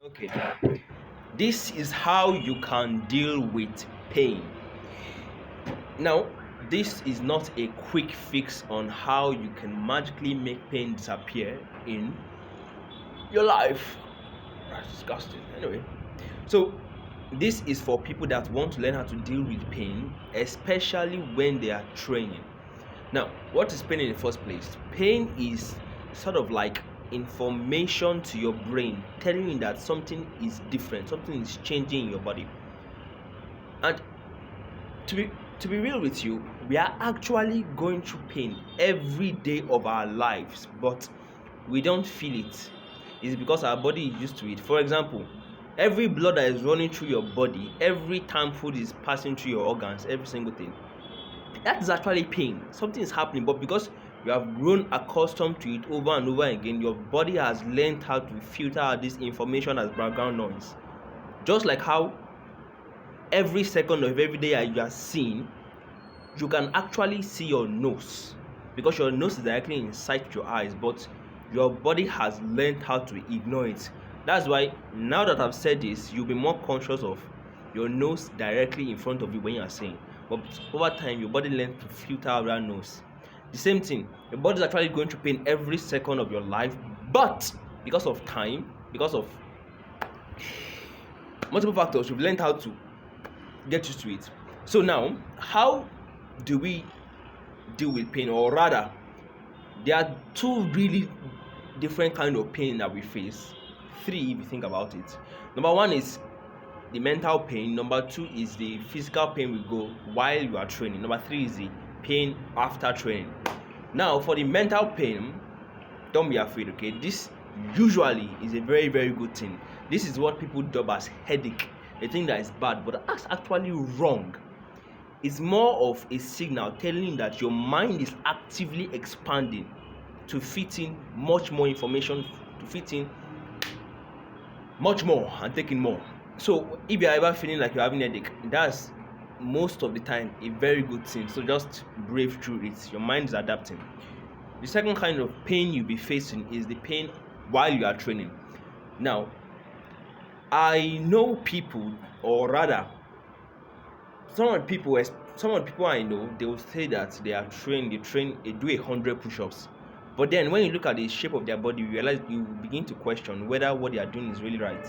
Okay, this is how you can deal with pain. Now, this is not a quick fix on how you can magically make pain disappear in your life. That's disgusting. Anyway, so this is for people that want to learn how to deal with pain, especially when they are training. Now, what is pain in the first place? Pain is sort of like information to your brain telling you that something is different, something is changing in your body. And to be real with you, we are actually going through pain every day of our lives, but we don't feel it. It's because our body is used to it. For example, every blood that is running through your body, every time food is passing through your organs, every single thing, that is actually pain. Something is happening, but because you have grown accustomed to it over and over again, your body has learned how to filter out this information as background noise. Just like how every second of every day you are seeing, you can actually see your nose because your nose is directly inside your eyes, but your body has learned how to ignore it. That's why now that I've said this, you'll be more conscious of your nose directly in front of you when you are saying. But over time, your body learns to filter out that nose. The same thing, your body is actually going through pain every second of your life, but because of time, because of multiple factors, you've learned how to get used to it. So now, how do we deal with pain? Or rather, there are two really different kind of pain that we face. Three, if you think about it. Number one is the mental pain. Number two is the physical pain we go while you are training. Number three is the pain after training. Now, for the mental pain, don't be afraid, okay? This usually is a very, very good thing. This is what people dub as headache. They think that is bad, but that's actually wrong. It's more of a signal telling you that your mind is actively expanding to fit in much more information, to fit in much more and taking more. So if you're ever feeling like you're having a headache, that's most of the time a very good thing. So just brave through it. Your mind is adapting. The second kind of pain you'll be facing is the pain while you are training. Now, I know people, or rather, some of the people I know, they will say that they do 100 push-ups. But then when you look at the shape of their body, you begin to question whether what they are doing is really right.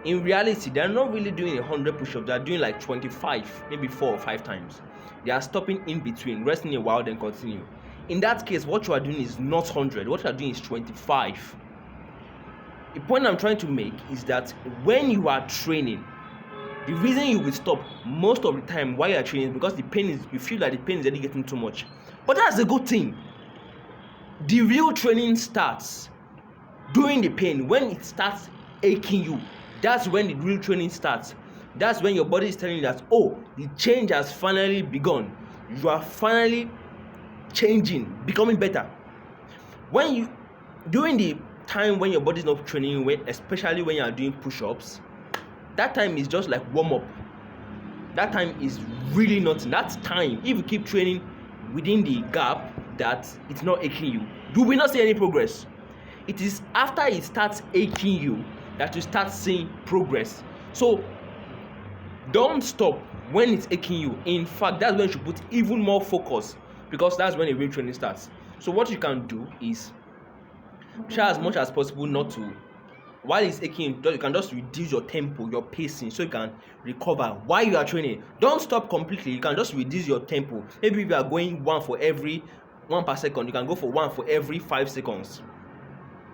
In reality, they are not really doing 100 push-ups. They are doing like 25, maybe 4 or 5 times. They are stopping in between, resting a while, then continue. In that case, what you are doing is not 100. What you are doing is 25. The point I'm trying to make is that when you are training, the reason you will stop most of the time while you are training is because you feel that the pain is already getting too much. But that's a good thing. The real training starts during the pain. When it starts aching you, that's when the real training starts. That's when your body is telling you that, oh, the change has finally begun. You are finally changing, becoming better. During the time when your body is not training, especially when you are doing push-ups, that time is just like warm-up. That time is really nothing. That time, if you keep training within the gap that it's not aching you, you will not see any progress. It is after it starts aching you that you start seeing progress. So don't stop when it's aching you. In fact, that's when you should put even more focus, because that's when a real training starts. So what you can do is try as much as possible not to, while it's aching, you can just reduce your tempo, your pacing, so you can recover while you are training. Don't stop completely. You can just reduce your tempo. Maybe if you are going 1 per second, you can go for 1 for every 5 seconds.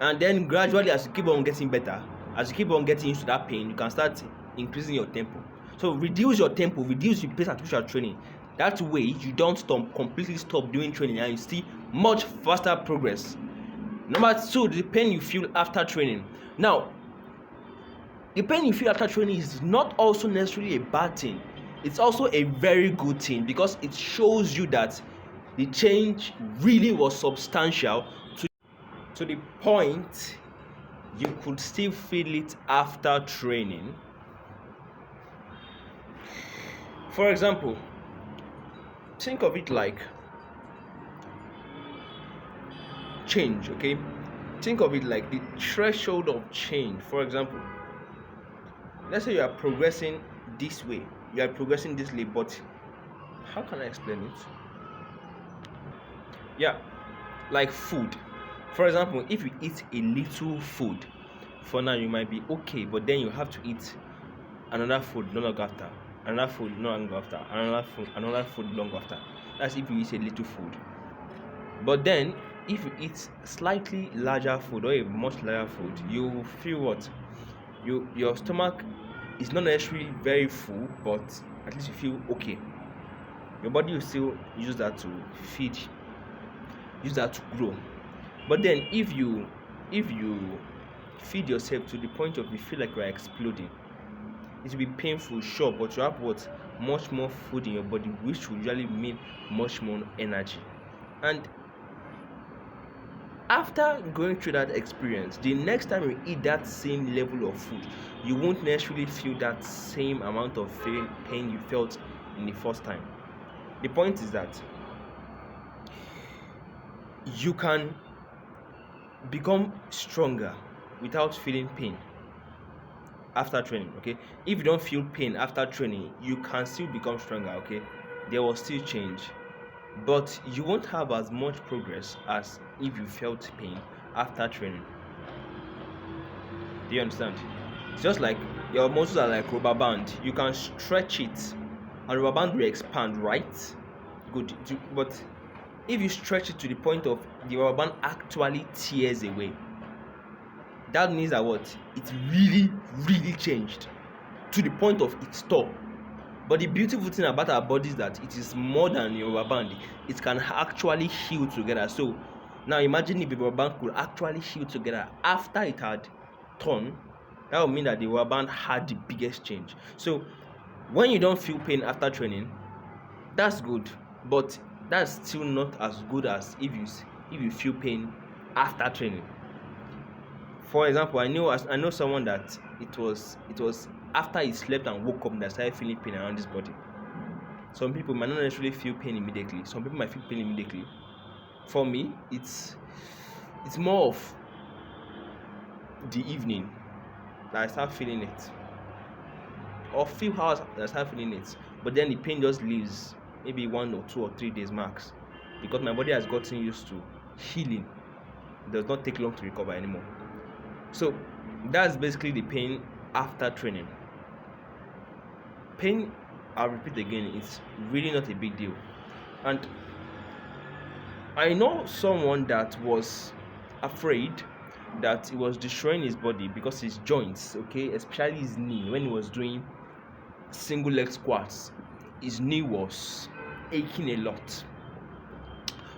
And then gradually, as you keep on getting better, as you keep on getting used to that pain, you can start increasing your tempo. So reduce your tempo, reduce the pace at which you are training. That way, you don't completely stop doing training and you see much faster progress. Number two, the pain you feel after training. Now, the pain you feel after training is not also necessarily a bad thing. It's also a very good thing, because it shows you that the change really was substantial to the point you could still feel it after training. For example, think of it like change, okay? Think of it like the threshold of change. For example, let's say you are progressing this way, you are progressing this way, but how can I explain it? Yeah, like food. For example, if you eat a little food, for now you might be okay, but then you have to eat another food no long after, another food no long after, another food long after. That's if you eat a little food. But then if you eat slightly larger food or a much larger food, you feel what? Your stomach is not necessarily very full, but at least you feel okay. Your body will still use that to feed, use that to grow. But then if you feed yourself to the point of you feel like you are exploding, it will be painful, sure, but you have what? Much more food in your body, which will usually mean much more energy. And after going through that experience, the next time you eat that same level of food, you won't necessarily feel that same amount of pain you felt in the first time. The point is that you can become stronger without feeling pain after training. Okay, if you don't feel pain after training, you can still become stronger. Okay, there will still change, but you won't have as much progress as if you felt pain after training. Do you understand? It's just like your muscles are like rubber band. You can stretch it and rubber band will expand, right? Good. But if you stretch it to the point of the rubber band actually tears away, that means that what? It really changed to the point of its stop. But the beautiful thing about our body is that it is more than your rubber band. It can actually heal together. So now imagine if the rubber band could actually heal together after it had torn. That would mean that the rubber band had the biggest change. So when you don't feel pain after training, that's good, but that's still not as good as if you feel pain after training. For example, I know someone that it was after he slept and woke up that started feeling pain around his body. Some people might not necessarily feel pain immediately. Some people might feel pain immediately. For me, it's more of the evening that I start feeling it, or few hours that I start feeling it. But then the pain just leaves, maybe 1 or 2 or 3 days max, because my body has gotten used to healing. It does not take long to recover anymore. So that's basically the pain after training. Pain, I'll repeat again, it's really not a big deal. And I know someone that was afraid that it was destroying his body because his joints, okay, especially his knee, when he was doing single leg squats, his knee was aching a lot.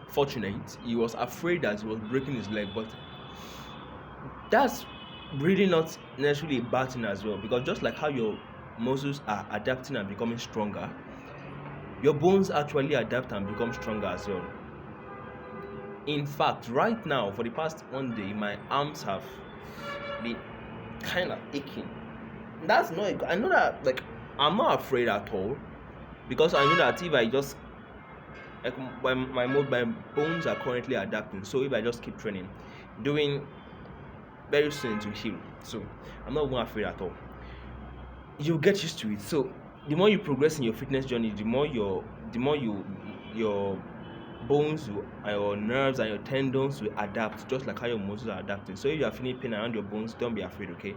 Fortunate, he was afraid that he was breaking his leg, but that's really not necessarily a bad thing as well, because just like how your muscles are adapting and becoming stronger, your bones actually adapt and become stronger as well. In fact, right now, for the past 1 day, my arms have been kind of aching. That's not, I know that, like, I'm not afraid at all, because I know that if I just, like, my bones are currently adapting, so if I just keep training, doing very soon to heal. So I'm not even afraid at all. You'll get used to it. So the more you progress in your fitness journey, the more your bones, your nerves and your tendons will adapt, just like how your muscles are adapting. So if you are feeling pain around your bones, don't be afraid, okay?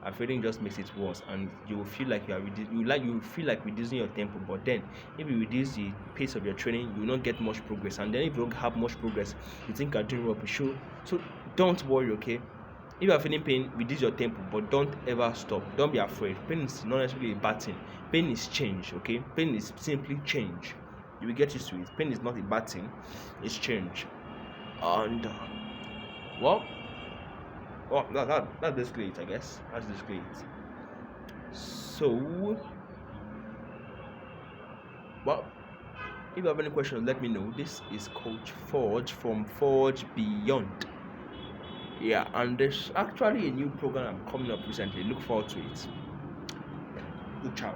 Afraid just makes it worse, and you will feel like you feel like reducing your tempo. But then if you reduce the pace of your training, you will not get much progress, and then if you don't have much progress, you think you're doing rubbish. So don't worry, okay? If you are feeling pain, reduce your tempo, but don't ever stop. Don't be afraid. Pain is not necessarily a bad thing. Pain is change, okay? Pain is simply change. You will get used to it. Pain is not a bad thing. It's change. And that's basically it, I guess. That's basically it. So, if you have any questions, let me know. This is Coach Forge from Forge Beyond. Yeah, and there's actually a new program coming up recently. Look forward to it. Good ciao.